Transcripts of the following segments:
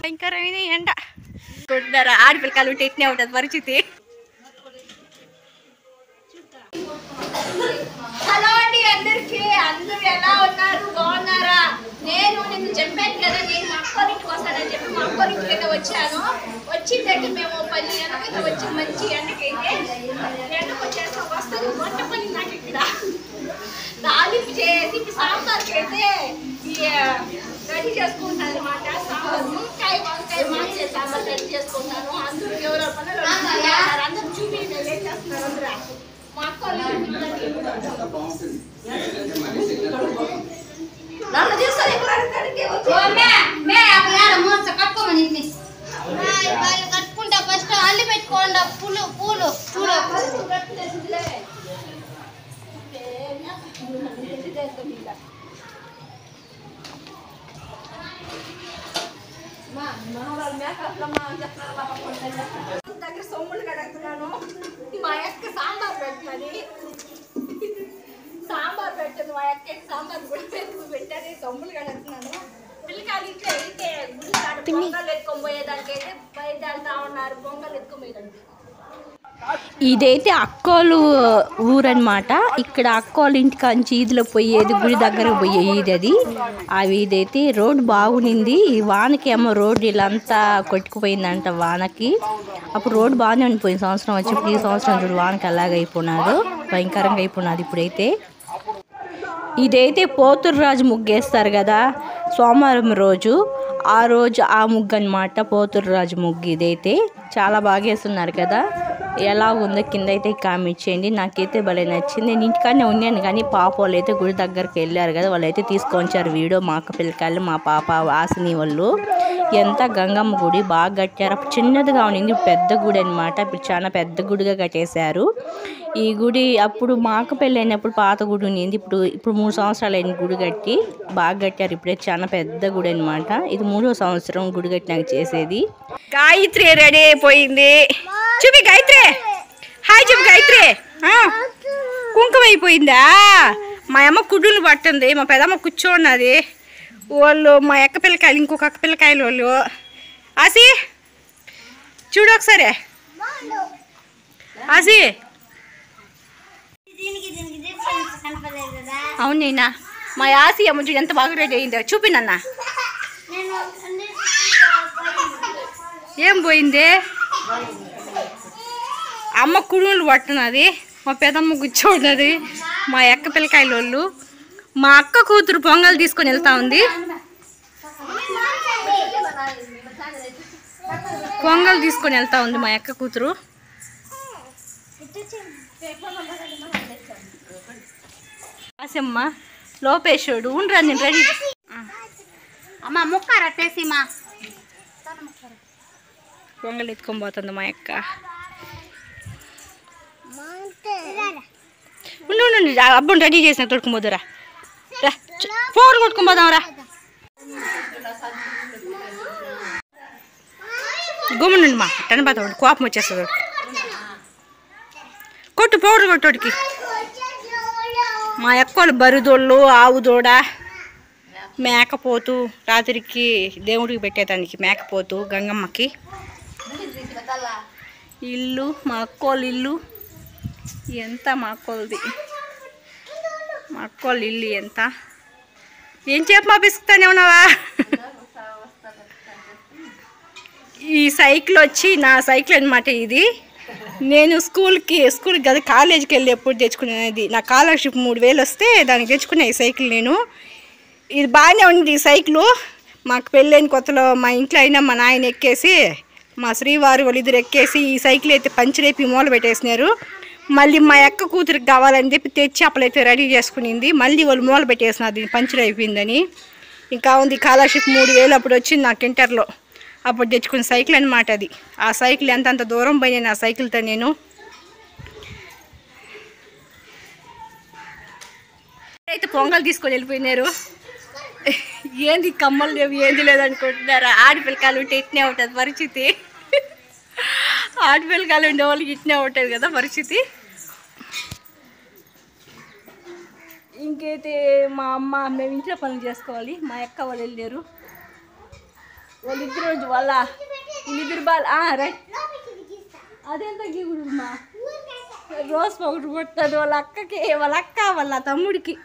భయంకరమైన ఎండ కొట్టారా ఆడపిల్లకాయలు ఉంటే ఇట్నే ఉంటుంది పరిస్థితి. హలో అండి అందరికి, అందరూ ఎలా ఉన్నారు, బాగున్నారా? నేను చెప్పాను కదా, నేను మా అక్కరింటికి వస్తానని చెప్పి మా అక్కరింటికి అయితే వచ్చాను. వచ్చిందంటే మేము 10 గంటలకైతే వచ్చి మంచి ఎండకైతే ఎండకు వచ్చేస్తాం. వస్తుంది వంట పని నాకు ఇక్కడ తాలింపు చేసి సాంబార్కి అయితే రెడీ చేసుకుంటాను అనమాట. వంకాయ మార్చే సాంబార్ రెడీ చేసుకుంటాను. అందరూ ఎవరో పనులు అందరూ చూపి ఏం చేస్తున్నారు అందరూ మా అక్క నన్ను తీసుకొని కట్టుకుంటా. ఫస్ట్ అల్లి పెట్టుకోండి పూలు పూలు పూలు దగ్గర సొమ్ములు కడుగుతున్నాను. మా అక్క సాంబార్ పెడుతున్నది. సాంబార్ పెట్టదు మా అక్క, సాంబార్ కూడా పెట్టాలి. సొమ్ములు కడుగుతున్నాను. పిల్లకాయలు ఇంట్లో అయితే గుడి కాడ పొంగల్ ఎత్తుకొని పోయేదానికి అయితే బయట వెళ్తా ఉన్నారు. పొంగల్ ఎత్తుకొని పోయేదానికి ఇదైతే అక్కోలు ఊరనమాట. ఇక్కడ అక్కోళ్ళ ఇంటికి అంచి ఈదిలో పోయేది, గుడి దగ్గర పోయేది అది. ఆ వీధైతే రోడ్డు బాగునింది. ఈ వానకి ఏమో రోడ్డు ఇలాంతా కొట్టుకుపోయిందంట వానకి. అప్పుడు రోడ్డు బాగానే ఉండిపోయింది సంవత్సరం వచ్చి. ఈ సంవత్సరం చూడు వానకి అలాగే అయిపోయినారు, భయంకరంగా అయిపోయినది ఇప్పుడైతే. ఇదైతే పోతురు రాజు ముగ్గేస్తారు కదా సోమవారం రోజు, ఆ రోజు ఆ ముగ్గు అనమాట పోతురు రాజు ముగ్గు. ఇదైతే చాలా బాగా వేస్తున్నారు కదా. ఎలా ఉందో కింద అయితే కామెంట్ చేయండి. నాకైతే భలే నచ్చింది. నేను ఇంటికాడనే ఉన్నాను కానీ పాప వాళ్ళు అయితే గుడి దగ్గరికి వెళ్ళారు కదా, వాళ్ళు అయితే తీసుకొచ్చారు వీడియో. మా అక్క పిల్లకాయలు, మా పాప వాసిని వాళ్ళు. ఎంత గంగమ్మ గుడి బాగా కట్టారు. అప్పుడు చిన్నదిగా ఉండింది, పెద్ద గుడి అనమాట. ఇప్పుడు చాలా పెద్ద గుడిగా కట్టేశారు ఈ గుడి. అప్పుడు మా అక్క పెళ్ళి అయినప్పుడు పాత గుడి ఉండింది. ఇప్పుడు 3 సంవత్సరాలు అయిన గుడి కట్టి బాగా కట్టారు. ఇప్పుడే చాలా పెద్ద గుడి అనమాట. ఇది 3వ సంవత్సరం గుడి కట్టినాక చేసేది. గాయత్రి రెడీ అయిపోయింది. చూపి గాయత్రి, హాయ్ చెప్పు గాయత్రి. కుంకుమ అయిపోయిందా? మా అమ్మ కుడ్డులు పట్టింది, మా పెదమ్మ కూర్చోన్నది. వాళ్ళు మా అక్క పిల్లకాయలు, ఇంకొక అక్క పిల్లకాయలు వాళ్ళు. ఆసి చూడు ఒకసారి, ఆసి. అవునేనా? మా ఆసి అమ్మ చూడు ఎంత బాగా రెడీ అయిందో. చూపినన్న ఏం పోయింది? అమ్మ కుడుములు పట్టున్నది, మా పెదమ్మ కూర్చోన్నది, మా అక్క పిల్లకాయల వాళ్ళు. మా అక్క కూతురు పొంగల్ తీసుకొని వెళ్తా ఉంది. పొంగల్ తీసుకొని వెళ్తా ఉంది మా అక్క కూతురు. ఆసమ్మ లోపేశోడు ఉండరా, నేను రెడీ. అమ్మ ముక్కారా టేసిమా పొంగల్ ఎత్తుకొని పోతుంది మా అక్క. ఉండు అబ్బుని రెడీ చేసిన తొడుకుపోదురా, ఫోన్ కొట్టుకొని పోదాంరా. గుమ్మండి మా టనబాత కోపం వచ్చేస్తుంది. కొట్టు పౌడర్ కొట్టోడికి. మా అక్కలు బరుదోళ్ళు, ఆవు దూడ, మేకపోతు, రాత్రికి దేవుడికి పెట్టేదానికి మేకపోతు గంగమ్మకి. ఇల్లు మా అక్కోళ్ళ ఇల్లు ఎంత, మా అక్కోళ్ళది. మా అక్కోళ్ళ ఇల్లు ఎంత. ఏం చెప్పు మా పిసుకుతానే ఉన్నావా? ఈ సైకిల్ వచ్చి నా సైకిల్ అనమాట ఇది. నేను స్కూల్కి కదా కాలేజీకి వెళ్ళి ఎప్పుడు తెచ్చుకునేది. నా స్కాలర్షిప్ 3000 వస్తే దానికి తెచ్చుకునే ఈ సైకిల్ నేను. ఇది బాగానే ఉంది ఈ సైకిల్. మాకు పెళ్ళైన కొత్తలో మా ఇంట్లో అయినా మా నాయన ఎక్కేసి, మా శ్రీవారు వాళ్ళిద్దరు ఎక్కేసి ఈ సైకిల్ అయితే పంచర్ అయిపోయి మూల పెట్టేసినారు. మళ్ళీ మా అక్క కూతురికి కావాలని చెప్పి తెచ్చి అప్పుడైతే రెడీ చేసుకునింది. మళ్ళీ వాళ్ళు మూల పెట్టేసినారు దీన్ని పంచర్ అయిపోయిందని. ఇంకా ఉంది స్కాలర్షిప్ 3000 అప్పుడు వచ్చింది నాకు ఇంటర్లో. అప్పుడు తెచ్చుకున్న సైకిల్ అనమాట అది. ఆ సైకిల్ అంత దూరం పోయినాను ఆ సైకిల్తో నేను. అయితే పొంగల్ తీసుకొని వెళ్ళిపోయినారు. ఏంది కమ్మలు లేవు ఏంది లేదనుకుంటున్నారా? ఆడపిల్లకాయలు ఉంటే ఇట్నే ఉంటుంది పరిస్థితి. ఆడపిల్లకాయలు ఉండే వాళ్ళకి ఇట్నే ఉంటుంది కదా పరిస్థితి. ఇంకైతే మా అమ్మ మేము ఇంట్లో పనులు చేసుకోవాలి. మా అక్క వాళ్ళు వెళ్ళారు. వాళ్ళిద్దరు వాళ్ళ వీళ్ళిద్దరు బాల్ రైట్ అదేంత గీగుడుమా రోజు ఒకటి కొట్టాడు వాళ్ళ అక్కకి వాళ్ళ అక్క వాళ్ళ తమ్ముడికి.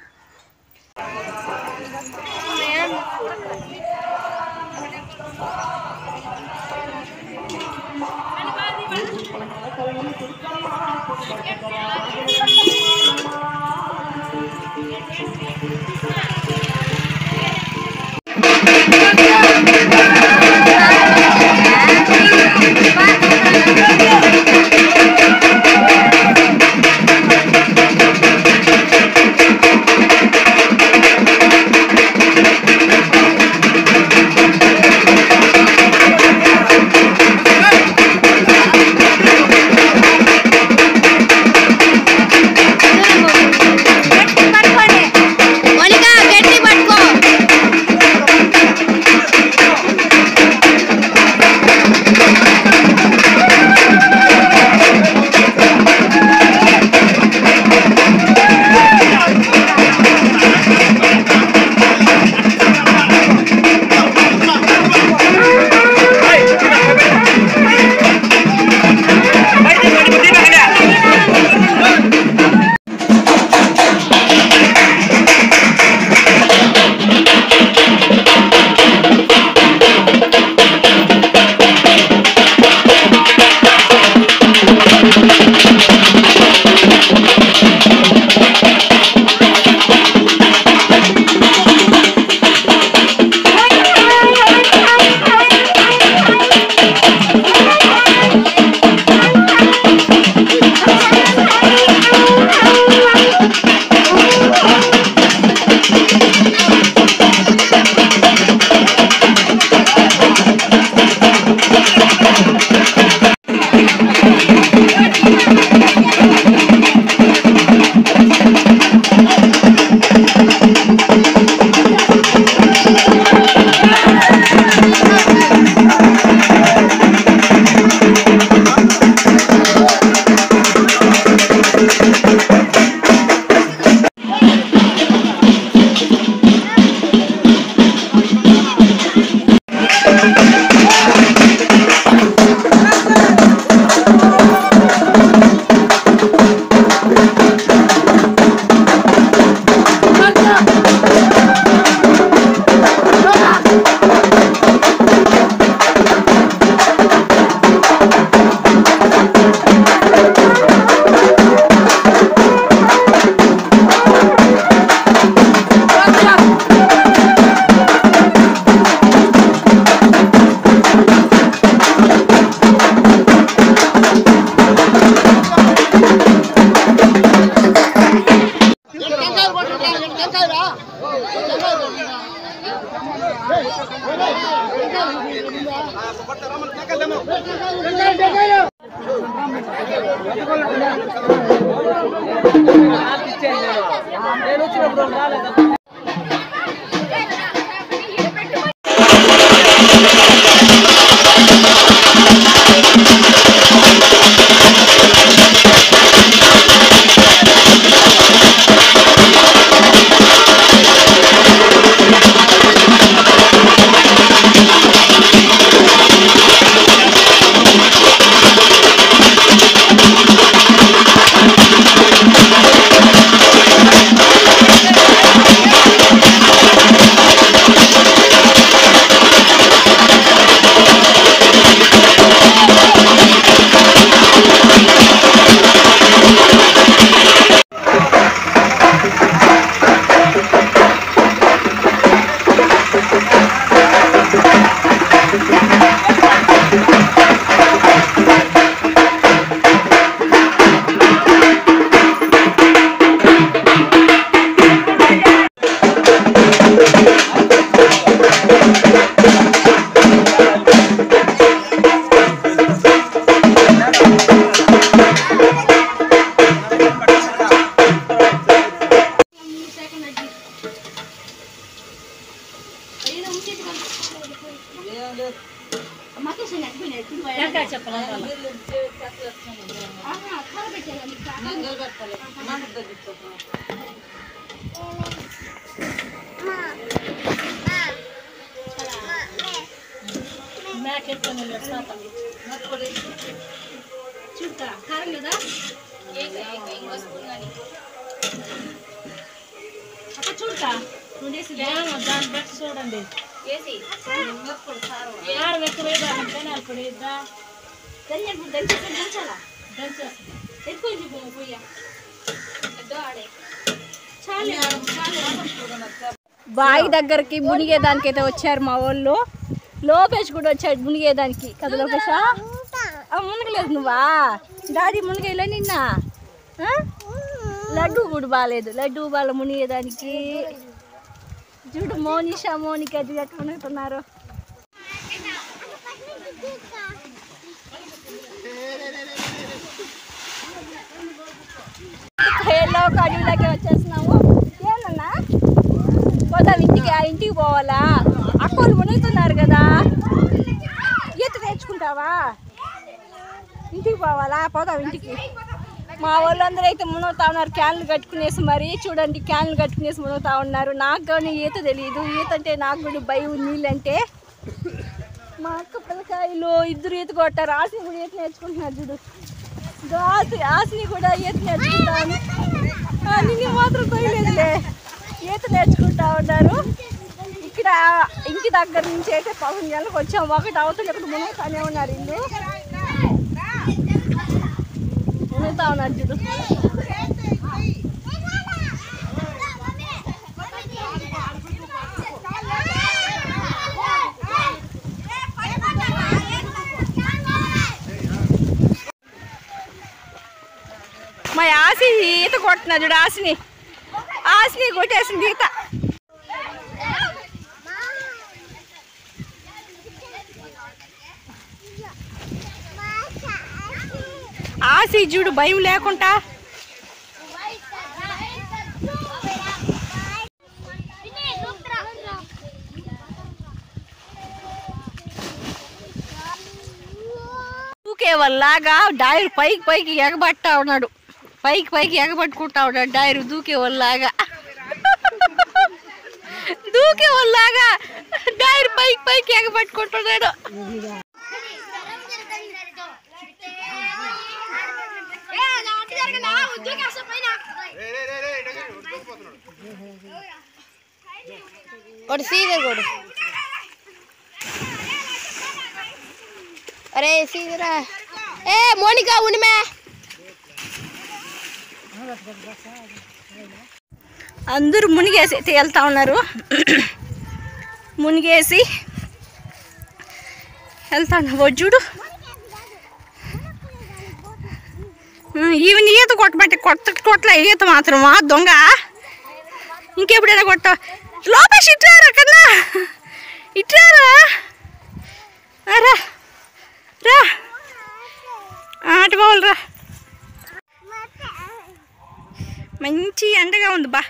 చూడతా కారం కదా ఇంకో స్పూన్ కానీ అక్క చూడతా దాని బట్టి చూడండి వేసి కారం ఎక్కువ ధనియాల పొడి ధనియాల పొడి దంచాలా ఎక్కువ పొయ్య ఆడే బావి దగ్గరికి మునిగేదానికైతే వచ్చారు మా వాళ్ళు. లోకేష్ కూడా వచ్చాడు మునిగేదానికి కదా లోకేషా? మునగలేదు నువ్వా? డాడీ మునిగేలే నిన్న. లడ్డు కూడా బాగాలేదు, లడ్డు బాగా మునిగేదానికి. చూడు మోనిషా మోనిక అది ఎట్లా మునుగుతున్నారు. ఎల్లో ఒక అడవిలోకి వచ్చేస్తున్నాము. ఏమన్నా పోదాం ఇంటికి, ఆ ఇంటికి పోవాలా? అక్కలు మునుగుతున్నారు కదా, ఈత నేర్చుకుంటావా? ఇంటికి పోవాలా? పోదాం ఇంటికి. మా వాళ్ళందరూ అయితే మునుగుతా ఉన్నారు క్యాన్లు కట్టుకునేసి. మరి చూడండి క్యాన్లు కట్టుకునేసి మునుగుతా ఉన్నారు. నాకు కానీ ఈత తెలియదు, ఈత అంటే నాకు కూడా భయం నీళ్ళంటే. మా అక్క పిల్లకాయలు ఇద్దరు ఈత కొట్టారు. ఆశని కూడా ఈత నేర్చుకుంటున్నారు చూడు. ఆశని కూడా ఈత నేర్చుకుంటాను. నిన్ను మాత్రం పోయలేదులే, ఈత నేర్చుకుంటా ఉన్నారు. ఇక్కడ ఇంటి దగ్గర నుంచి అయితే 11 గంటలకు వచ్చాము. ఒకటి అవతల ఇక్కడ మునుగుతానే ఉన్నారు. ఇల్లు మునుగుతా ఉన్నారు చూడు. మా ఆశ ఈత కొట్టినా చూడు. ఆశని కొట్టేసింది ఈత. ఆశ చూడు భయం లేకుండా. దూకేవాళ్ళలాగా డైర్ పైకి ఎగబట్టా ఉన్నాడు. పైకి ఎగబట్టుకుంటా ఉన్నాడు డైర్ దూకేవాళ్ళలాగా. డైర్ పైకి ఎగబట్టుకుంటున్నాడు. अरे सीधरा ए मोनिका उनमें అందరూ మునిగేసి అయితే వెళ్తా ఉన్నారు. మునిగేసి వెళ్తా ఉన్నారు చూడు. ఈవెన్ ఈత కొట్టమంటే కొట్ల ఈత మాత్రమా దొంగ? ఇంకెప్పుడైనా కొట్టావు? లోపేష్ ఇట్రారా కన్నా, ఇట్రారా రా రా అటు పోవాలి రా. మంచి ఎండగా ఉంది బా.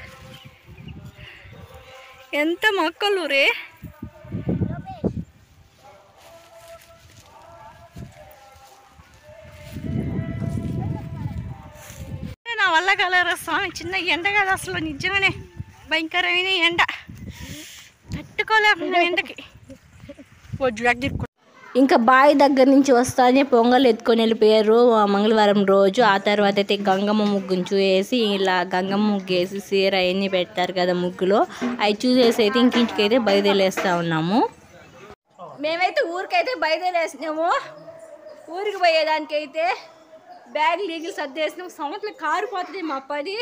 ఎంత మొక్కలు రే. నా వల్ల కలరా స్వామి. చిన్న ఎండ కాదు అసలు, నిజంగానే భయంకరమైన ఎండ. తట్టుకోలేకుండా ఎండకి. ఇంకా బావి దగ్గర నుంచి వస్తానే పొంగల్ ఎత్తుకొని వెళ్ళిపోయారు మంగళవారం రోజు. ఆ తర్వాత అయితే గంగమ్మ ముగ్గును చూసేసి, ఇలా గంగమ్మ ముగ్గు వేసి సీర అవన్నీ పెడతారు కదా ముగ్గులో, అవి చూసేసి అయితే ఇంకింటికి అయితే బయలుదేరేస్తూ ఉన్నాము. మేమైతే ఊరికైతే బయలుదేరేసినాము. ఊరికి పోయేదానికైతే బ్యాగ్ లీగిల్ సర్దేసినాము. సంవత్సరం కారిపోతుంది మా పని.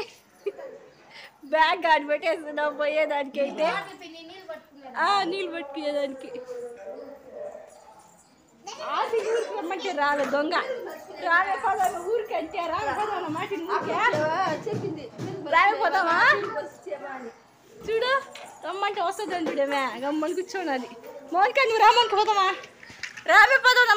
బ్యాగ్ గాడి పెట్టేస్తున్నాం పోయేదానికైతే, నీళ్ళు పట్టుకునేదానికి. ఊరికి రాలే దొంగ, రాలే పోదామా ఊరికి అంటే? రాలే పోదామా మాట చెప్పింది. రాలే పోదామా చూడు, రమ్మంటే వస్తుందని చూడమే. గమ్మని కూర్చోనాలి. మోనికా నువ్వు రామనికి పోదామా? రామే పోదామా?